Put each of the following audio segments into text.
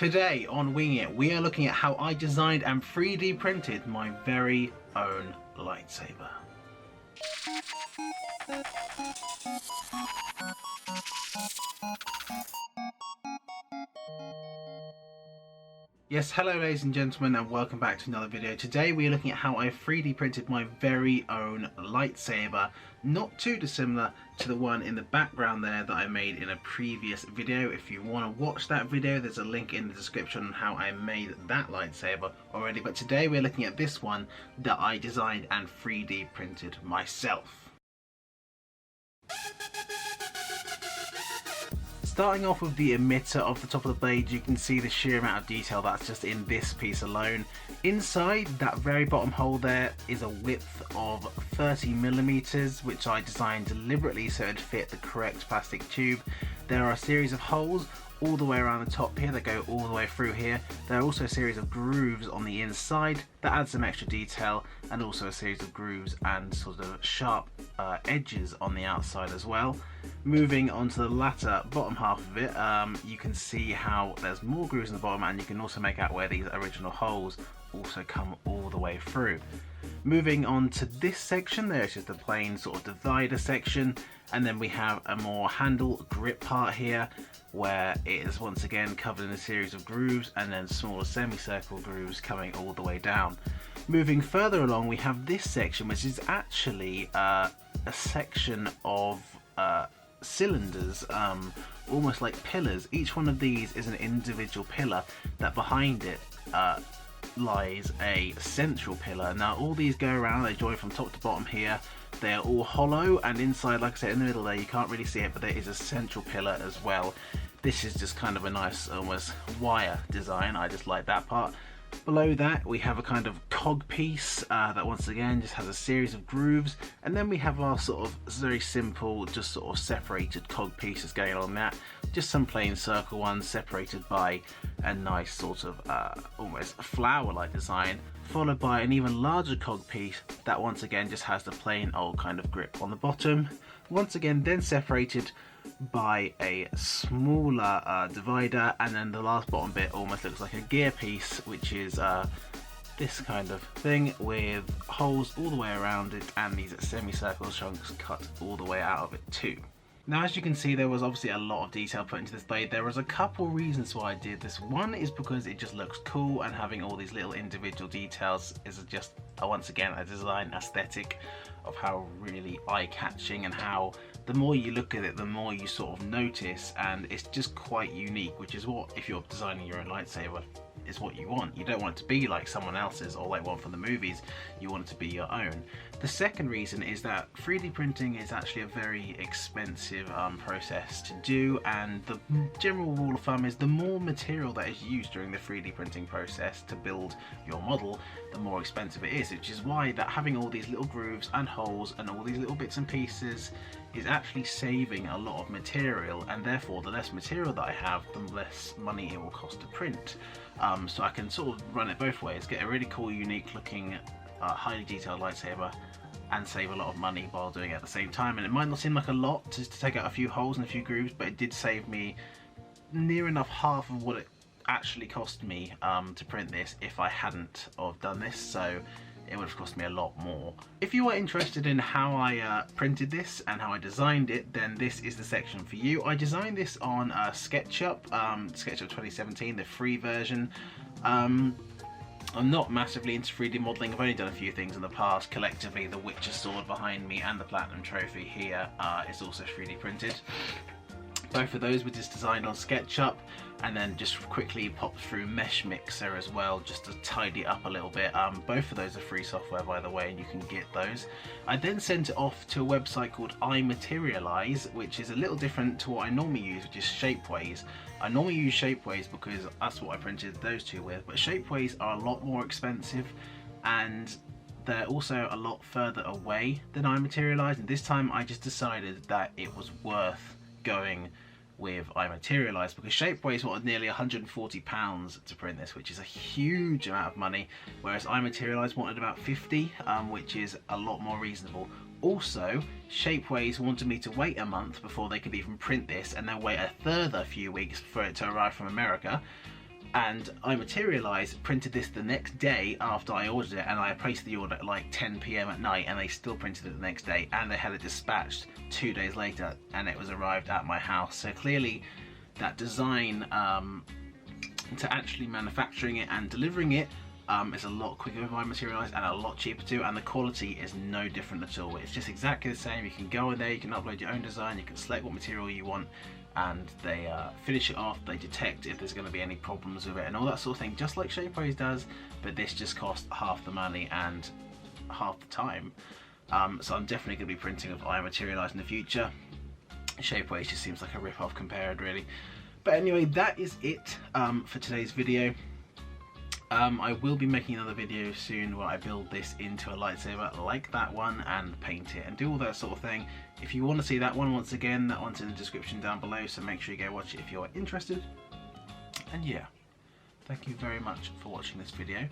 Today on Wing It, we are looking at how I designed and 3D printed my very own lightsaber. Yes, hello ladies and gentlemen, and welcome back to another video. Today we are looking at how I 3D printed my very own lightsaber, not too dissimilar to the one in the background there that I made in a previous video. If you want to watch that video, there's a link in the description on how I made that lightsaber already. But today we're looking at this one that I designed and 3D printed myself. Starting off with the emitter of the top of the blade, you can see the sheer amount of detail that's just in this piece alone. Inside that very bottom hole there is a width of 30mm, which I designed deliberately so it'd fit the correct plastic tube. There are a series of holes all the way around the top here that go all the way through here. There are also a series of grooves on the inside that adds some extra detail, and also a series of grooves and sort of sharp edges on the outside as well. Moving on to the latter bottom half of it, you can see how there's more grooves in the bottom, and you can also make out where these original holes also come all the way through. Moving on to this section, there's just a plain sort of divider section, and then we have a more handle grip part here where it is once again covered in a series of grooves and then smaller semicircle grooves coming all the way down. Moving further along, we have this section, which is actually a section of cylinders, almost like pillars. Each one of these is an individual pillar that behind it lies a central pillar. Now all these go around, they join from top to bottom here. They are all hollow, and inside, like I said, in the middle there, you can't really see it, but there is a central pillar as well. This is just kind of a nice almost wire design. I just like that part. Below that we have a kind of cog piece that once again just has a series of grooves, and then we have our sort of very simple just sort of separated cog pieces going on that. Just some plain circle ones separated by a nice sort of almost flower-like design, followed by an even larger cog piece that once again just has the plain old kind of grip on the bottom. Once again then separated by a smaller divider, and then the last bottom bit almost looks like a gear piece, which is this kind of thing with holes all the way around it and these semicircle chunks cut all the way out of it too. Now, as you can see, there was obviously a lot of detail put into this blade. There was a couple reasons why I did this. One is because it just looks cool, and having all these little individual details is just once again a design aesthetic of how really eye-catching, and how the more you look at it, the more you sort of notice, and it's just quite unique, which is what, if you're designing your own lightsaber, is what you want. You don't want it to be like someone else's or like one from the movies. You want it to be your own. The second reason is that 3D printing is actually a very expensive process to do, and the general rule of thumb is the more material that is used during the 3D printing process to build your model, the more expensive it is, which is why that having all these little grooves and holes and all these little bits and pieces is actually saving a lot of material, and therefore the less material that I have, the less money it will cost to print. So I can sort of run it both ways, get a really cool, unique looking, highly detailed lightsaber, and save a lot of money while doing it at the same time. And it might not seem like a lot to take out a few holes and a few grooves, but it did save me near enough half of what it actually cost me to print this if I hadn't have done this. So it would have cost me a lot more. If you are interested in how I printed this and how I designed it, then this is the section for you. I designed this on SketchUp, SketchUp 2017, the free version. I'm not massively into 3D modelling. I've only done a few things in the past. Collectively, the Witcher sword behind me and the Platinum Trophy here is also 3D printed. Both of those were just designed on SketchUp, and then just quickly popped through Mesh Mixer as well, just to tidy it up a little bit. Both of those are free software, by the way, and you can get those. I then sent it off to a website called iMaterialize, which is a little different to what I normally use, which is Shapeways. I normally use Shapeways because that's what I printed those two with, but Shapeways are a lot more expensive, and they're also a lot further away than iMaterialize, and this time I just decided that it was worth going with iMaterialize, because Shapeways wanted nearly £140 to print this, which is a huge amount of money, whereas iMaterialize wanted about 50, which is a lot more reasonable. Also, Shapeways wanted me to wait a month before they could even print this, and then wait a further few weeks for it to arrive from America. And I Materialize printed this the next day after I ordered it, and I placed the order at like 10 PM at night, and they still printed it the next day, and they had it dispatched 2 days later, and it was arrived at my house. So clearly that design to actually manufacturing it and delivering it is a lot quicker with I Materialize and a lot cheaper too, and the quality is no different at all. It's just exactly the same. You can go in there, you can upload your own design, you can select what material you want, and they finish it off. They detect if there's going to be any problems with it and all that sort of thing, just like Shapeways does, but this just costs half the money and half the time. So I'm definitely going to be printing with I Materialize in the future. Shapeways just seems like a rip-off compared, really. But anyway, that is it for today's video. I will be making another video soon where I build this into a lightsaber like that one and paint it and do all that sort of thing. If you want to see that one, once again, that one's in the description down below, so make sure you go watch it if you're interested. And yeah, thank you very much for watching this video,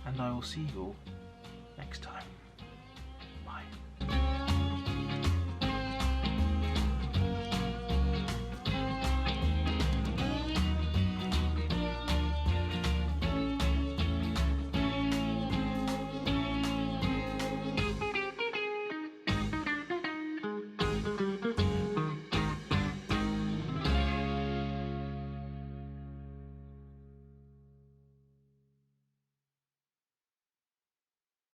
and I will see you all next time.